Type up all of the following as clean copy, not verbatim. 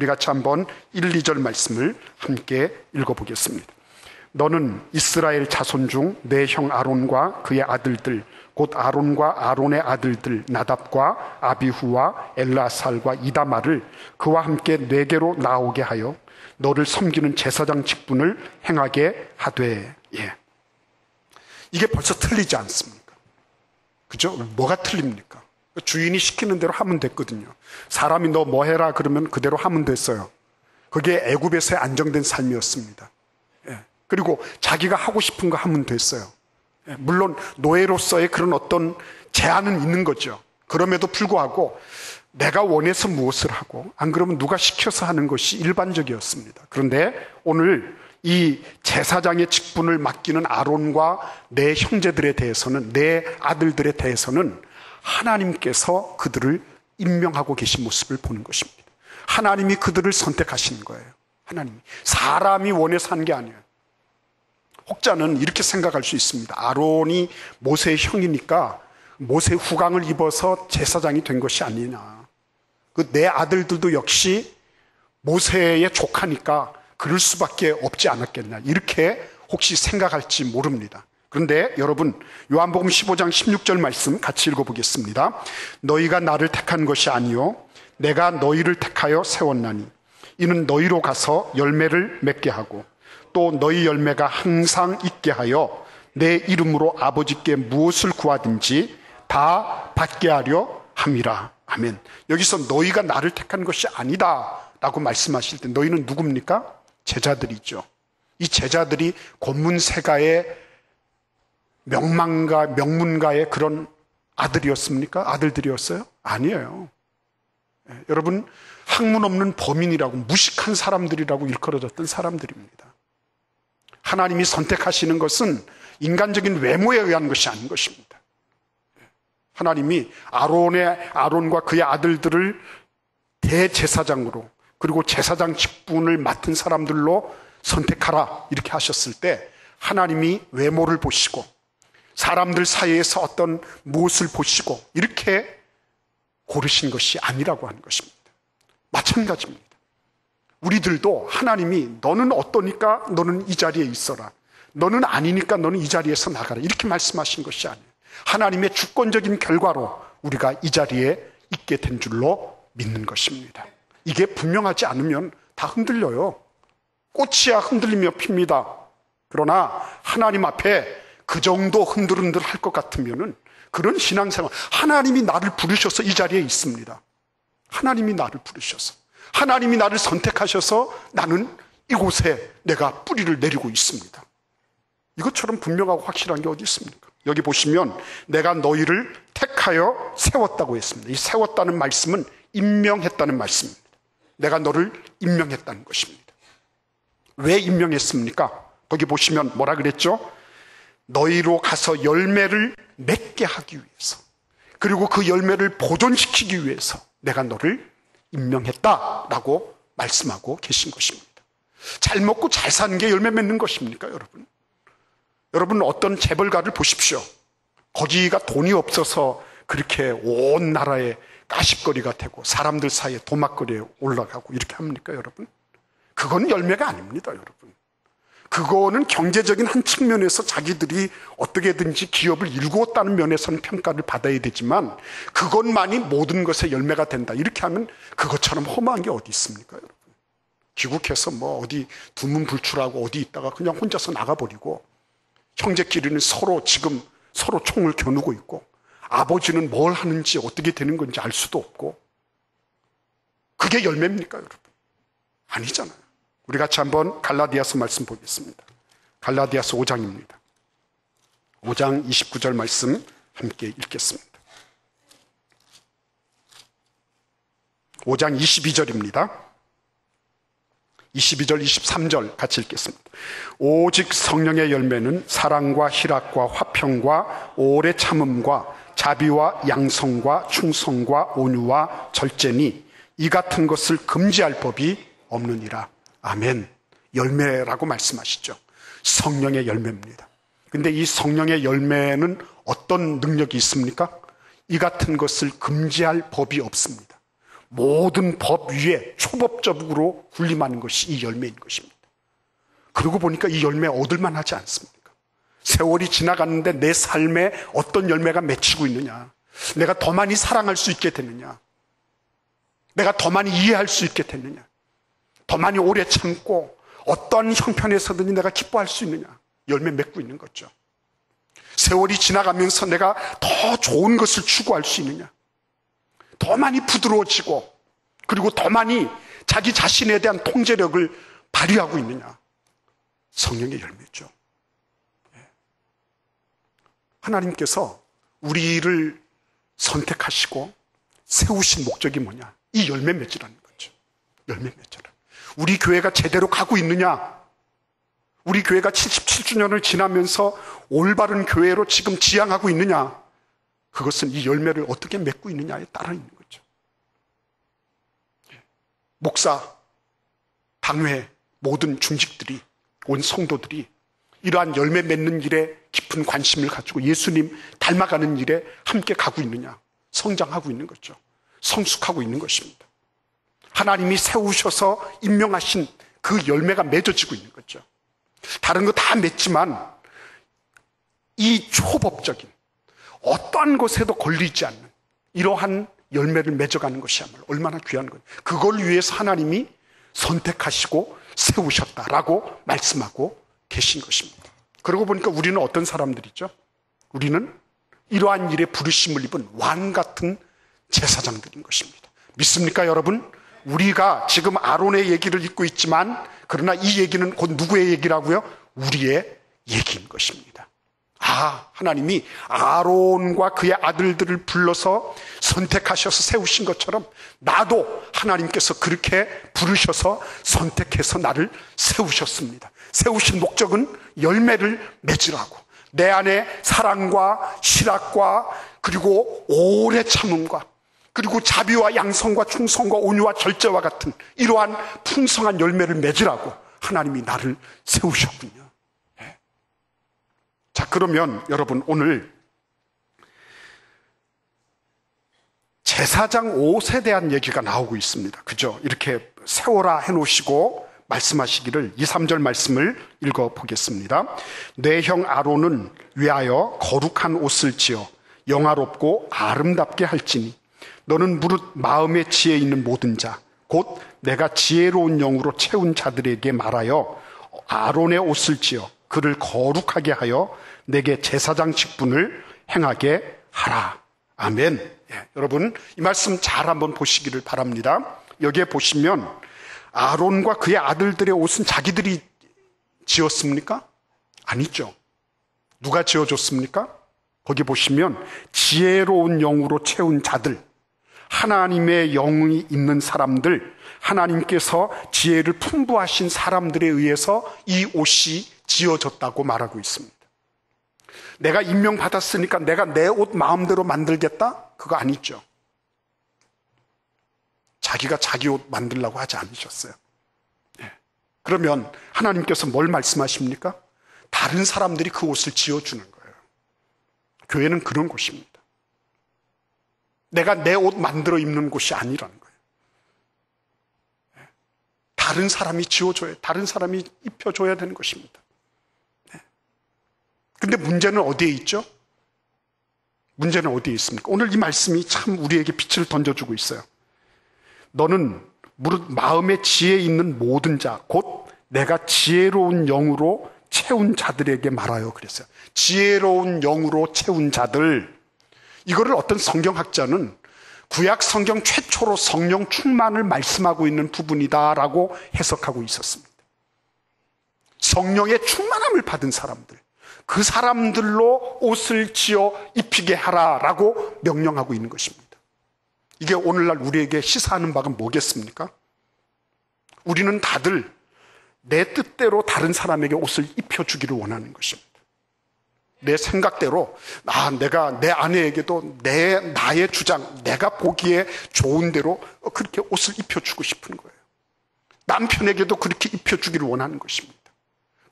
우리 같이 한번 1, 2절 말씀을 함께 읽어보겠습니다. 너는 이스라엘 자손 중 내 형 아론과 그의 아들들 곧 아론과 아론의 아들들 나답과 아비후와 엘라살과 이다마를 그와 함께 내게로 나오게 하여 너를 섬기는 제사장 직분을 행하게 하되. 이게 벌써 틀리지 않습니까? 그죠? 뭐가 틀립니까? 주인이 시키는 대로 하면 됐거든요. 사람이 너 뭐 해라 그러면 그대로 하면 됐어요. 그게 애굽에서의 안정된 삶이었습니다. 그리고 자기가 하고 싶은 거 하면 됐어요. 물론 노예로서의 그런 어떤 제한은 있는 거죠. 그럼에도 불구하고 내가 원해서 무엇을 하고 안 그러면 누가 시켜서 하는 것이 일반적이었습니다. 그런데 오늘 이 제사장의 직분을 맡기는 아론과 내 형제들에 대해서는, 내 아들들에 대해서는 하나님께서 그들을 임명하고 계신 모습을 보는 것입니다. 하나님이 그들을 선택하시는 거예요. 하나님이. 사람이 원해서 하는 게 아니에요. 혹자는 이렇게 생각할 수 있습니다. 아론이 모세의 형이니까 모세의 후광을 입어서 제사장이 된 것이 아니냐. 그 내 아들들도 역시 모세의 조카니까 그럴 수밖에 없지 않았겠나. 이렇게 혹시 생각할지 모릅니다. 그런데 여러분, 요한복음 15장 16절 말씀 같이 읽어보겠습니다. 너희가 나를 택한 것이 아니요 내가 너희를 택하여 세웠나니 이는 너희로 가서 열매를 맺게 하고 또 너희 열매가 항상 있게 하여 내 이름으로 아버지께 무엇을 구하든지 다 받게 하려 함이라. 아멘. 여기서 너희가 나를 택한 것이 아니다 라고 말씀하실 때 너희는 누굽니까? 제자들이죠. 이 제자들이 권문세가의 명문가의 그런 아들이었습니까? 아들들이었어요? 아니에요. 여러분, 학문 없는 범인이라고, 무식한 사람들이라고 일컬어졌던 사람들입니다. 하나님이 선택하시는 것은 인간적인 외모에 의한 것이 아닌 것입니다. 하나님이 아론과 그의 아들들을 대제사장으로, 그리고 제사장 직분을 맡은 사람들로 선택하라 이렇게 하셨을 때 하나님이 외모를 보시고 사람들 사이에서 어떤 무엇을 보시고 이렇게 고르신 것이 아니라고 하는 것입니다. 마찬가지입니다. 우리들도 하나님이 너는 어떠니까 너는 이 자리에 있어라, 너는 아니니까 너는 이 자리에서 나가라 이렇게 말씀하신 것이 아니에요. 하나님의 주권적인 결과로 우리가 이 자리에 있게 된 줄로 믿는 것입니다. 이게 분명하지 않으면 다 흔들려요. 꽃이야 흔들리며 핍니다. 그러나 하나님 앞에 그 정도 흔들흔들 할 것 같으면은 그런 신앙생활, 하나님이 나를 부르셔서 이 자리에 있습니다. 하나님이 나를 부르셔서, 하나님이 나를 선택하셔서 나는 이곳에 내가 뿌리를 내리고 있습니다. 이것처럼 분명하고 확실한 게 어디 있습니까? 여기 보시면 내가 너희를 택하여 세웠다고 했습니다. 이 세웠다는 말씀은 임명했다는 말씀입니다. 내가 너를 임명했다는 것입니다. 왜 임명했습니까? 거기 보시면 뭐라 그랬죠? 너희로 가서 열매를 맺게 하기 위해서, 그리고 그 열매를 보존시키기 위해서 내가 너를 임명했다라고 말씀하고 계신 것입니다. 잘 먹고 잘 사는 게 열매 맺는 것입니까, 여러분? 여러분 어떤 재벌가를 보십시오. 거기가 돈이 없어서 그렇게 온 나라에 가십거리가 되고 사람들 사이에 도막거리에 올라가고 이렇게 합니까, 여러분? 그건 열매가 아닙니다, 여러분. 그거는 경제적인 한 측면에서 자기들이 어떻게든지 기업을 일구었다는 면에서는 평가를 받아야 되지만 그것만이 모든 것의 열매가 된다 이렇게 하면 그것처럼 험한 게 어디 있습니까, 여러분? 귀국해서 뭐 어디 두문불출하고 어디 있다가 그냥 혼자서 나가버리고 형제끼리는 서로 총을 겨누고 있고 아버지는 뭘 하는지 어떻게 되는 건지 알 수도 없고 그게 열매입니까, 여러분? 아니잖아요. 우리 같이 한번 갈라디아서 말씀 보겠습니다. 갈라디아서 5장입니다. 5장 29절 말씀 함께 읽겠습니다. 5장 22절입니다. 22절, 23절 같이 읽겠습니다. 오직 성령의 열매는 사랑과 희락과 화평과 오래 참음과 자비와 양성과 충성과 온유와 절제니 이 같은 것을 금지할 법이 없느니라. 아멘. 열매라고 말씀하시죠. 성령의 열매입니다. 근데 이 성령의 열매는 어떤 능력이 있습니까? 이 같은 것을 금지할 법이 없습니다. 모든 법 위에 초법적으로 군림하는 것이 이 열매인 것입니다. 그러고 보니까 이 열매 얻을만 하지 않습니까? 세월이 지나갔는데 내 삶에 어떤 열매가 맺히고 있느냐, 내가 더 많이 사랑할 수 있게 됐느냐, 내가 더 많이 이해할 수 있게 됐느냐, 더 많이 오래 참고 어떤 형편에서든지 내가 기뻐할 수 있느냐, 열매 맺고 있는 거죠. 세월이 지나가면서 내가 더 좋은 것을 추구할 수 있느냐, 더 많이 부드러워지고 그리고 더 많이 자기 자신에 대한 통제력을 발휘하고 있느냐, 성령의 열매죠. 하나님께서 우리를 선택하시고 세우신 목적이 뭐냐? 이 열매 맺으라는 거죠. 열매 맺으라. 우리 교회가 제대로 가고 있느냐? 우리 교회가 77주년을 지나면서 올바른 교회로 지금 지향하고 있느냐? 그것은 이 열매를 어떻게 맺고 있느냐에 따라 있는 거죠. 목사, 당회, 모든 중직들이, 온 성도들이 이러한 열매 맺는 일에 깊은 관심을 가지고 예수님 닮아가는 일에 함께 가고 있느냐? 성장하고 있는 거죠. 성숙하고 있는 것입니다. 하나님이 세우셔서 임명하신 그 열매가 맺어지고 있는 거죠. 다른 거 다 맺지만 이 초법적인 어떠한 것에도 걸리지 않는 이러한 열매를 맺어가는 것이야말로 얼마나 귀한 거예요. 그걸 위해서 하나님이 선택하시고 세우셨다라고 말씀하고 계신 것입니다. 그러고 보니까 우리는 어떤 사람들이죠? 우리는 이러한 일에 부르심을 입은 왕 같은 제사장들인 것입니다. 믿습니까, 여러분? 우리가 지금 아론의 얘기를 읽고 있지만 그러나 이 얘기는 곧 누구의 얘기라고요? 우리의 얘기인 것입니다. 하나님이 아론과 그의 아들들을 불러서 선택하셔서 세우신 것처럼 나도 하나님께서 그렇게 부르셔서 선택해서 나를 세우셨습니다. 세우신 목적은 열매를 맺으라고, 내 안에 사랑과 실학과 그리고 오래 참음과 그리고 자비와 양성과 충성과 온유와 절제와 같은 이러한 풍성한 열매를 맺으라고 하나님이 나를 세우셨군요. 자, 그러면 여러분 오늘 제사장 옷에 대한 얘기가 나오고 있습니다. 그죠? 이렇게 세워라 해놓으시고 말씀하시기를 2, 3절 말씀을 읽어보겠습니다. 내 형 아론은 위하여 거룩한 옷을 지어 영화롭고 아름답게 할지니 너는 무릇 마음의 지혜 있는 모든 자 곧 내가 지혜로운 영으로 채운 자들에게 말하여 아론의 옷을 지어 그를 거룩하게 하여 내게 제사장 직분을 행하게 하라. 아멘. 여러분 이 말씀 잘 한번 보시기를 바랍니다. 여기에 보시면 아론과 그의 아들들의 옷은 자기들이 지었습니까? 아니죠. 누가 지어줬습니까? 거기 보시면 지혜로운 영으로 채운 자들, 하나님의 영이 있는 사람들, 하나님께서 지혜를 풍부하신 사람들에 의해서 이 옷이 지어졌다고 말하고 있습니다. 내가 임명받았으니까 내가 내 옷 마음대로 만들겠다? 그거 아니죠. 자기가 자기 옷 만들려고 하지 않으셨어요. 그러면 하나님께서 뭘 말씀하십니까? 다른 사람들이 그 옷을 지어주는 거예요. 교회는 그런 곳입니다. 내가 내 옷 만들어 입는 곳이 아니라는 거예요. 다른 사람이 지어줘야, 다른 사람이 입혀줘야 되는 것입니다. 근데 문제는 어디에 있죠? 문제는 어디에 있습니까? 오늘 이 말씀이 참 우리에게 빛을 던져주고 있어요. 너는 무릇 마음의 지혜 있는 모든 자, 곧 내가 지혜로운 영으로 채운 자들에게 말하여 그랬어요. 지혜로운 영으로 채운 자들, 이거를 어떤 성경학자는 구약 성경 최초로 성령 충만을 말씀하고 있는 부분이다라고 해석하고 있었습니다. 성령의 충만함을 받은 사람들, 그 사람들로 옷을 지어 입히게 하라라고 명령하고 있는 것입니다. 이게 오늘날 우리에게 시사하는 바가 뭐겠습니까? 우리는 다들 내 뜻대로 다른 사람에게 옷을 입혀주기를 원하는 것입니다. 내 생각대로, 내가 내 아내에게도 나의 주장, 내가 보기에 좋은 대로 그렇게 옷을 입혀주고 싶은 거예요. 남편에게도 그렇게 입혀주기를 원하는 것입니다.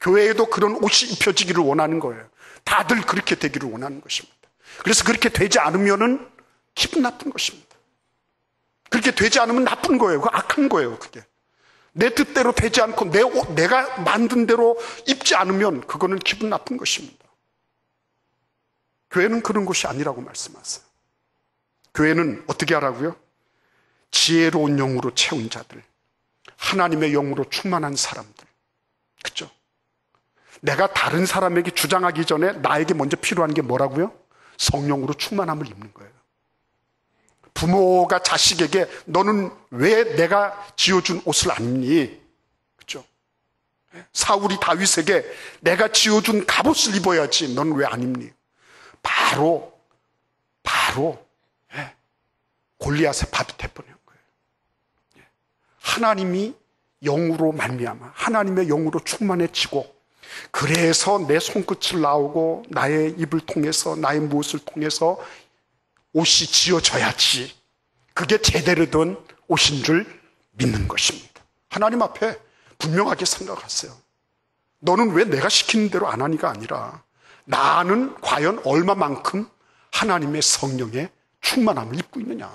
교회에도 그런 옷이 입혀지기를 원하는 거예요. 다들 그렇게 되기를 원하는 것입니다. 그래서 그렇게 되지 않으면은 기분 나쁜 것입니다. 그렇게 되지 않으면 나쁜 거예요. 그거 악한 거예요. 그게 내 뜻대로 되지 않고 내가 만든 대로 입지 않으면 그거는 기분 나쁜 것입니다. 교회는 그런 곳이 아니라고 말씀하세요. 교회는 어떻게 하라고요? 지혜로운 영으로 채운 자들, 하나님의 영으로 충만한 사람들. 그렇죠? 내가 다른 사람에게 주장하기 전에 나에게 먼저 필요한 게 뭐라고요? 성령으로 충만함을 입는 거예요. 부모가 자식에게 너는 왜 내가 지어준 옷을 안 입니? 그렇죠? 사울이 다윗에게 내가 지어준 갑옷을 입어야지 너는 왜 안 입니? 바로 골리앗의 밥이 돼버린 거예요. 하나님이 영으로 말미암아 하나님의 영으로 충만해지고, 그래서 내 손끝을 나오고 나의 입을 통해서 나의 무엇을 통해서 옷이 지어져야지 그게 제대로 된 옷인 줄 믿는 것입니다. 하나님 앞에 분명하게 생각하세요. 너는 왜 내가 시키는 대로 안 하니가 아니라 나는 과연 얼마만큼 하나님의 성령의 충만함을 입고 있느냐.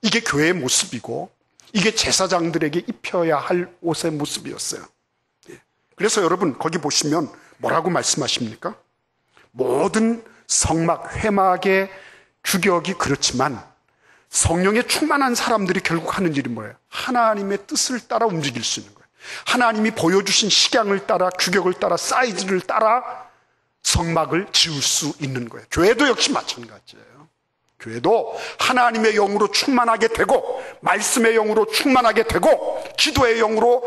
이게 교회의 모습이고 이게 제사장들에게 입혀야 할 옷의 모습이었어요. 그래서 여러분 거기 보시면 뭐라고 말씀하십니까? 모든 성막, 회막의 규격이 그렇지만 성령에 충만한 사람들이 결국 하는 일이 뭐예요? 하나님의 뜻을 따라 움직일 수 있는 거예요. 하나님이 보여주신 식양을 따라, 규격을 따라, 사이즈를 따라 성막을 지을 수 있는 거예요. 교회도 역시 마찬가지예요. 교회도 하나님의 영으로 충만하게 되고 말씀의 영으로 충만하게 되고 기도의 영으로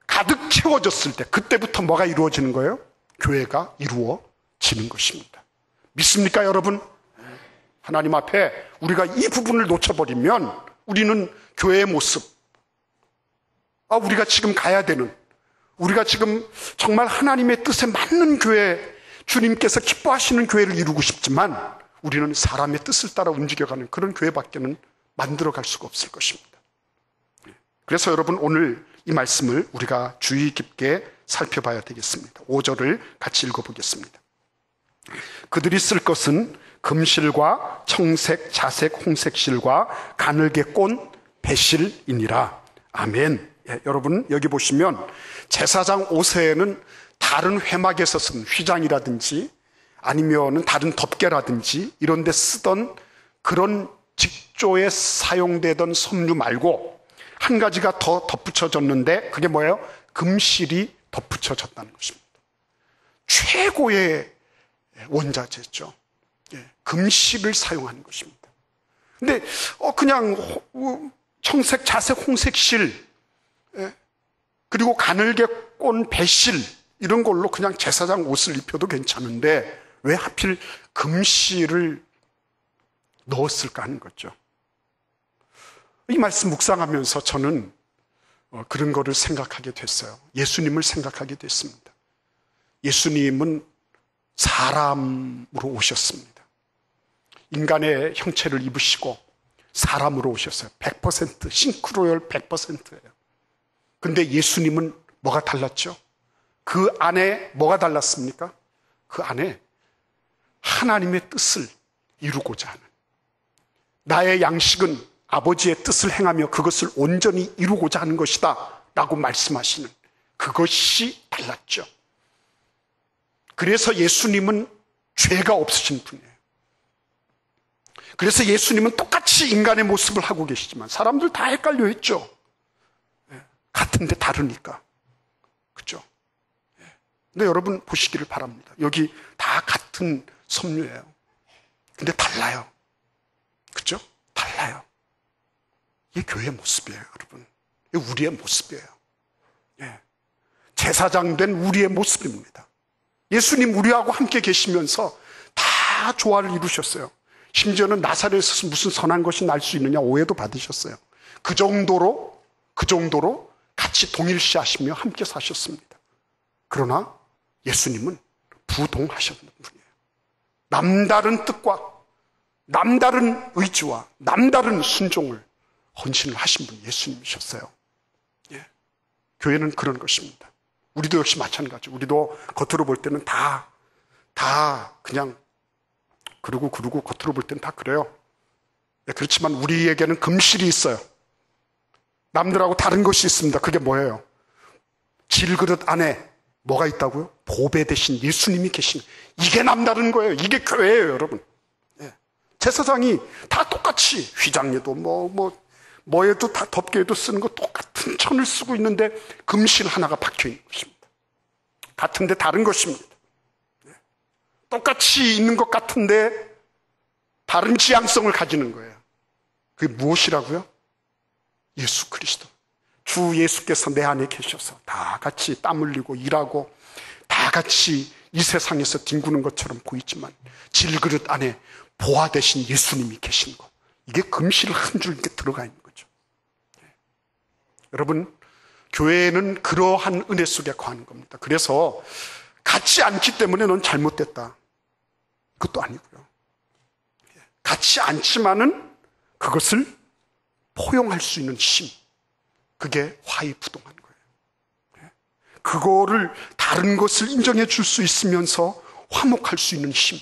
가득 채워졌을 때 그때부터 뭐가 이루어지는 거예요? 교회가 이루어지는 것입니다. 믿습니까 여러분? 하나님 앞에 우리가 이 부분을 놓쳐버리면 우리는 교회의 모습, 우리가 지금 가야 되는, 우리가 지금 정말 하나님의 뜻에 맞는 교회, 주님께서 기뻐하시는 교회를 이루고 싶지만 우리는 사람의 뜻을 따라 움직여가는 그런 교회밖에는 만들어갈 수가 없을 것입니다. 그래서 여러분 오늘 이 말씀을 우리가 주의 깊게 살펴봐야 되겠습니다. 5절을 같이 읽어보겠습니다. 그들이 쓸 것은 금실과 청색, 자색, 홍색 실과 가늘게 꼰 배실이니라. 아멘. 여러분 여기 보시면 제사장 옷에는 다른 회막에서 쓴 휘장이라든지 아니면 다른 덮개라든지 이런 데 쓰던 그런 직조에 사용되던 섬유 말고 한 가지가 더 덧붙여졌는데 그게 뭐예요? 금실이 덧붙여졌다는 것입니다. 최고의 원자재죠. 금실을 사용하는 것입니다. 근데 그냥 청색, 자색, 홍색 실 그리고 가늘게 꼰 배실 이런 걸로 그냥 제사장 옷을 입혀도 괜찮은데 왜 하필 금실을 넣었을까 하는 거죠. 이 말씀 묵상하면서 저는 그런 거를 생각하게 됐어요. 예수님을 생각하게 됐습니다. 예수님은 사람으로 오셨습니다. 인간의 형체를 입으시고 사람으로 오셨어요. 100% 싱크로율 100%예요. 근데 예수님은 뭐가 달랐죠? 그 안에 뭐가 달랐습니까? 그 안에 하나님의 뜻을 이루고자 하는, 나의 양식은 아버지의 뜻을 행하며 그것을 온전히 이루고자 하는 것이다 라고 말씀하시는 그것이 달랐죠. 그래서 예수님은 죄가 없으신 분이에요. 그래서 예수님은 똑같이 인간의 모습을 하고 계시지만 사람들 다 헷갈려 했죠. 같은데 다르니까. 그렇죠? 근데 여러분 보시기를 바랍니다. 여기 다 같은 섬유예요. 근데 달라요. 그렇죠? 달라요. 이게 교회의 모습이에요, 여러분. 이게 우리의 모습이에요. 제사장 된 우리의 모습입니다. 예수님 우리하고 함께 계시면서 다 조화를 이루셨어요. 심지어는 나사렛에서 무슨 선한 것이 날 수 있느냐 오해도 받으셨어요. 그 정도로 같이 동일시하시며 함께 사셨습니다. 그러나 예수님은 부동하셨는 분이에요. 남다른 뜻과 남다른 의지와 남다른 순종을 헌신을 하신 분이 예수님이셨어요. 교회는 그런 것입니다. 우리도 역시 마찬가지. 우리도 겉으로 볼 때는 다 그냥 그러고 겉으로 볼 때는 다 그래요. 그렇지만 우리에게는 금실이 있어요. 남들하고 다른 것이 있습니다. 그게 뭐예요? 질그릇 안에 뭐가 있다고요? 보배 대신 예수님이 계신 거예요. 이게 남다른 거예요. 이게 교회예요, 여러분. 제사장이 다 똑같이 휘장에도 뭐에도 다 덮개에도 쓰는 거 똑같은 천을 쓰고 있는데 금실 하나가 박혀 있는 것입니다. 같은데 다른 것입니다. 똑같이 있는 것 같은데 다른 지향성을 가지는 거예요. 그게 무엇이라고요? 예수 그리스도. 주 예수께서 내 안에 계셔서 다 같이 땀 흘리고 일하고 다 같이 이 세상에서 뒹구는 것처럼 보이지만 질그릇 안에 보화 대신 예수님이 계신 거. 이게 금실 한 줄 이렇게 들어가 있는 거죠. 여러분, 교회는 그러한 은혜 속에 거하는 겁니다. 그래서 같이 않기 때문에 넌 잘못됐다. 그것도 아니고요. 같이 않지만은 그것을 포용할 수 있는 힘. 그게 화이부동한 거예요. 그거를 다른 것을 인정해 줄 수 있으면서 화목할 수 있는 힘.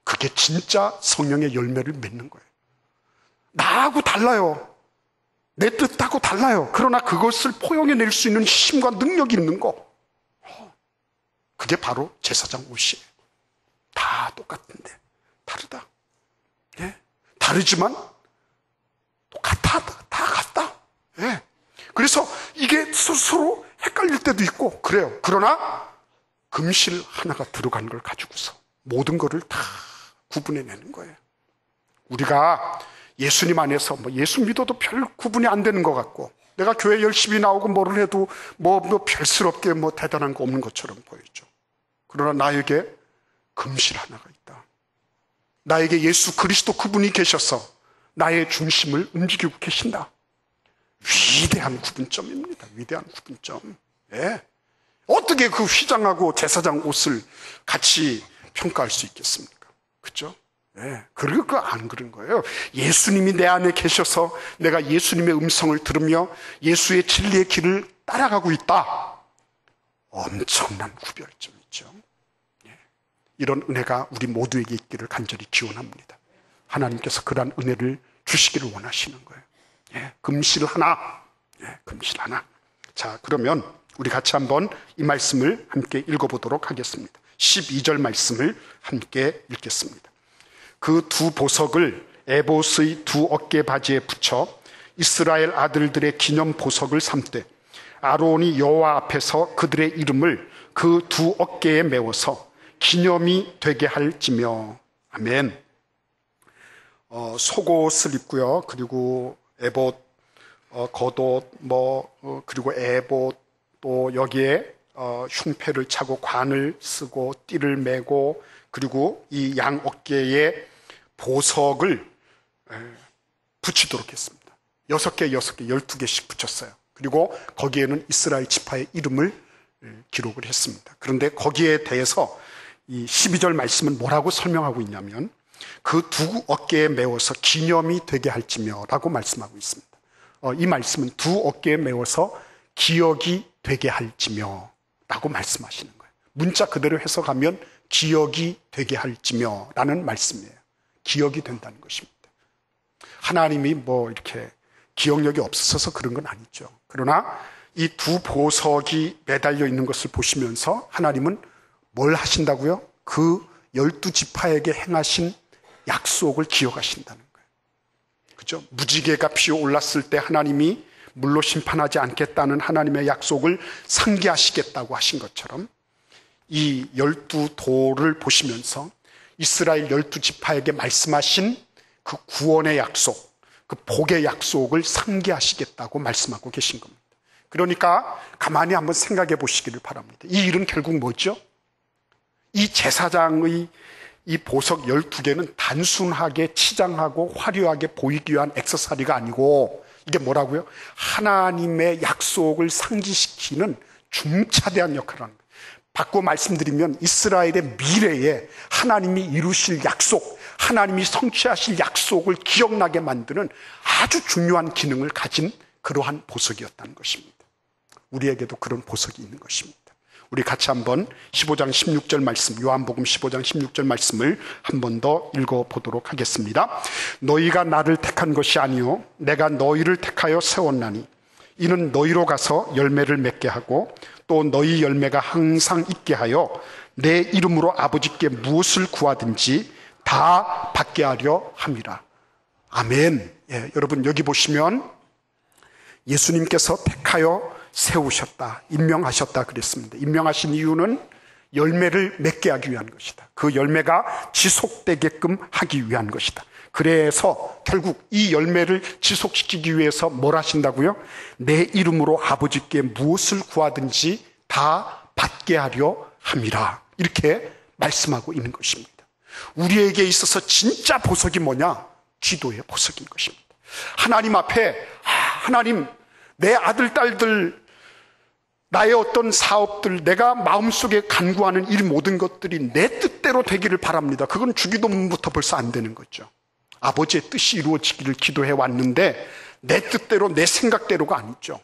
그게 진짜 성령의 열매를 맺는 거예요. 나하고 달라요. 내 뜻하고 달라요. 그러나 그것을 포용해낼 수 있는 힘과 능력이 있는 거. 그게 바로 제사장 옷이에요. 다 똑같은데 다르다. 다르지만 똑같아. 다 같다. 그래서 이게 서로 헷갈릴 때도 있고 그래요. 그러나 금실 하나가 들어간 걸 가지고서 모든 것을 다 구분해내는 거예요. 우리가 예수님 안에서 예수 믿어도 별 구분이 안 되는 것 같고 내가 교회 열심히 나오고 뭐를 해도 별스럽게 대단한 거 없는 것처럼 보이죠. 그러나 나에게 금실 하나가 있다. 나에게 예수 그리스도 그분이 계셔서 나의 중심을 움직이고 계신다. 위대한 구분점입니다. 위대한 구분점. 어떻게 그 휘장하고 제사장 옷을 같이 평가할 수 있겠습니까? 그렇죠? 그리고 안 그런 거예요. 예수님이 내 안에 계셔서 내가 예수님의 음성을 들으며 예수의 진리의 길을 따라가고 있다. 엄청난 구별점이죠. 이런 은혜가 우리 모두에게 있기를 간절히 기원합니다. 하나님께서 그러한 은혜를 주시기를 원하시는 거예요. 금실 하나. 금실 하나. 자, 그러면 우리 같이 한번 이 말씀을 함께 읽어보도록 하겠습니다. 12절 말씀을 함께 읽겠습니다. 그 두 보석을 에봇의 두 어깨 바지에 붙여 이스라엘 아들들의 기념 보석을 삼되 아론이 여호와 앞에서 그들의 이름을 그 두 어깨에 메워서 기념이 되게 할지며. 아멘. 속옷을 입고요. 그리고 에봇, 겉옷, 그리고 에봇, 또 여기에 흉패를 차고 관을 쓰고 띠를 메고 그리고 이 양 어깨에 보석을 붙이도록 했습니다. 6개, 12개씩 붙였어요. 그리고 거기에는 이스라엘 지파의 이름을 기록을 했습니다. 그런데 거기에 대해서 이 12절 말씀은 뭐라고 설명하고 있냐면 그 두 어깨에 메워서 기념이 되게 할지며 라고 말씀하고 있습니다. 이 말씀은 두 어깨에 메워서 기억이 되게 할지며 라고 말씀하시는 거예요. 문자 그대로 해석하면 기억이 되게 할지며 라는 말씀이에요. 기억이 된다는 것입니다. 하나님이 이렇게 기억력이 없어서 그런 건 아니죠. 그러나 이 두 보석이 매달려 있는 것을 보시면서 하나님은 뭘 하신다고요? 그 12지파에게 행하신 약속을 기억하신다는 거예요. 그죠? 무지개가 피어올랐을 때 하나님이 물로 심판하지 않겠다는 하나님의 약속을 상기하시겠다고 하신 것처럼 이 12도를 보시면서 이스라엘 12지파에게 말씀하신 그 구원의 약속, 그 복의 약속을 상기하시겠다고 말씀하고 계신 겁니다. 그러니까 가만히 한번 생각해 보시기를 바랍니다. 이 일은 결국 뭐죠? 이 제사장의 이 보석 12개는 단순하게 치장하고 화려하게 보이기 위한 액세서리가 아니고 이게 뭐라고요? 하나님의 약속을 상기시키는 중차대한 역할을 하는 거예요. 바꿔 말씀드리면 이스라엘의 미래에 하나님이 이루실 약속, 하나님이 성취하실 약속을 기억나게 만드는 아주 중요한 기능을 가진 그러한 보석이었다는 것입니다. 우리에게도 그런 보석이 있는 것입니다. 우리 같이 한번 15장 16절 말씀, 요한복음 15장 16절 말씀을 한 번 더 읽어보도록 하겠습니다. 너희가 나를 택한 것이 아니요 내가 너희를 택하여 세웠나니 이는 너희로 가서 열매를 맺게 하고 또 너희 열매가 항상 있게 하여 내 이름으로 아버지께 무엇을 구하든지 다 받게 하려 함이라. 아멘. 예, 여러분 여기 보시면 예수님께서 택하여 세우셨다, 임명하셨다 그랬습니다. 임명하신 이유는 열매를 맺게 하기 위한 것이다. 그 열매가 지속되게끔 하기 위한 것이다. 그래서 결국 이 열매를 지속시키기 위해서 뭘 하신다고요? 내 이름으로 아버지께 무엇을 구하든지 다 받게 하려 함이라. 이렇게 말씀하고 있는 것입니다. 우리에게 있어서 진짜 보석이 뭐냐? 기도의 보석인 것입니다. 하나님 앞에 하나님, 내 아들, 딸들, 나의 어떤 사업들, 내가 마음속에 간구하는 이 모든 것들이 내 뜻대로 되기를 바랍니다. 그건 주기도문부터 벌써 안 되는 거죠. 아버지의 뜻이 이루어지기를 기도해 왔는데 내 뜻대로, 내 생각대로가 아니죠.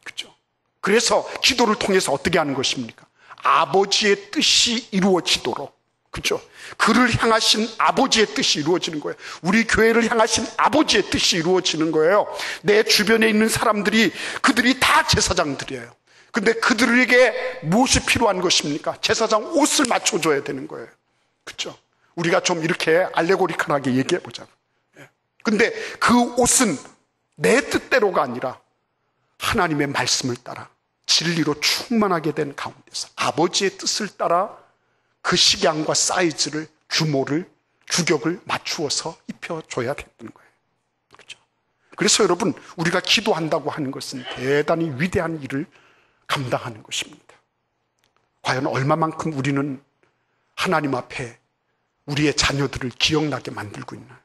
그렇죠? 그래서 기도를 통해서 어떻게 하는 것입니까? 아버지의 뜻이 이루어지도록, 그렇죠? 그를 향하신 아버지의 뜻이 이루어지는 거예요. 우리 교회를 향하신 아버지의 뜻이 이루어지는 거예요. 내 주변에 있는 사람들이, 그들이 다 제사장들이에요. 근데 그들에게 무엇이 필요한 것입니까? 제사장 옷을 맞춰줘야 되는 거예요. 그렇죠? 우리가 좀 이렇게 알레고리컬하게 얘기해 보자고. 근데 그 옷은 내 뜻대로가 아니라 하나님의 말씀을 따라 진리로 충만하게 된 가운데서 아버지의 뜻을 따라 그 식양과 사이즈를, 규모를, 규격을 맞추어서 입혀줘야 됐던 거예요. 그렇죠? 그래서 여러분, 우리가 기도한다고 하는 것은 대단히 위대한 일을 감당하는 것입니다. 과연 얼마만큼 우리는 하나님 앞에 우리의 자녀들을 기억나게 만들고 있나?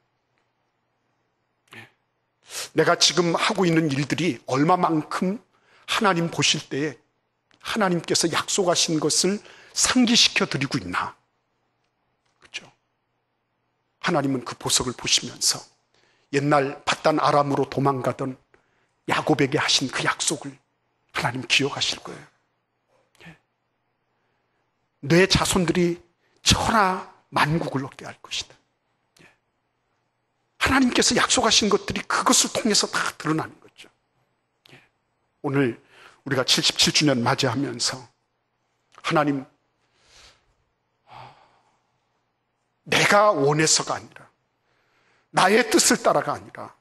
내가 지금 하고 있는 일들이 얼마만큼 하나님 보실 때에 하나님께서 약속하신 것을 상기시켜 드리고 있나? 그렇죠? 하나님은 그 보석을 보시면서 옛날 바단 아람으로 도망가던 야곱에게 하신 그 약속을 하나님 기억하실 거예요. 내 자손들이 천하 만국을 얻게 할 것이다. 하나님께서 약속하신 것들이 그것을 통해서 다 드러나는 거죠. 오늘 우리가 77주년 맞이하면서 하나님, 내가 원해서가 아니라 나의 뜻을 따라가 아니라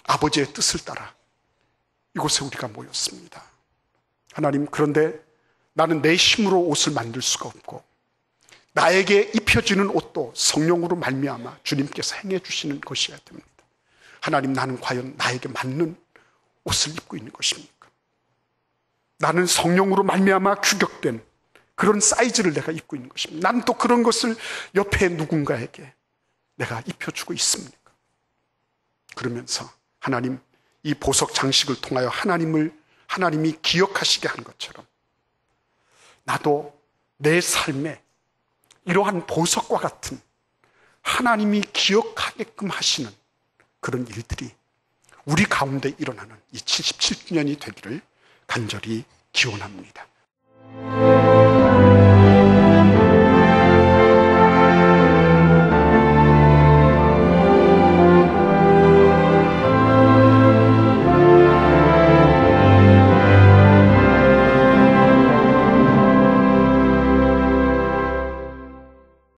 아버지의 뜻을 따라 이곳에 우리가 모였습니다. 하나님, 그런데 나는 내 힘으로 옷을 만들 수가 없고 나에게 입혀지는 옷도 성령으로 말미암아 주님께서 행해 주시는 것이어야 됩니다. 하나님, 나는 과연 나에게 맞는 옷을 입고 있는 것입니까? 나는 성령으로 말미암아 규격된 그런 사이즈를 내가 입고 있는 것입니다. 나는 또 그런 것을 옆에 누군가에게 내가 입혀주고 있습니까? 그러면서 하나님, 이 보석 장식을 통하여 하나님이 기억하시게 한 것처럼 나도 내 삶에 이러한 보석과 같은 하나님이 기억하게끔 하시는 그런 일들이 우리 가운데 일어나는 이 77주년이 되기를 간절히 기원합니다.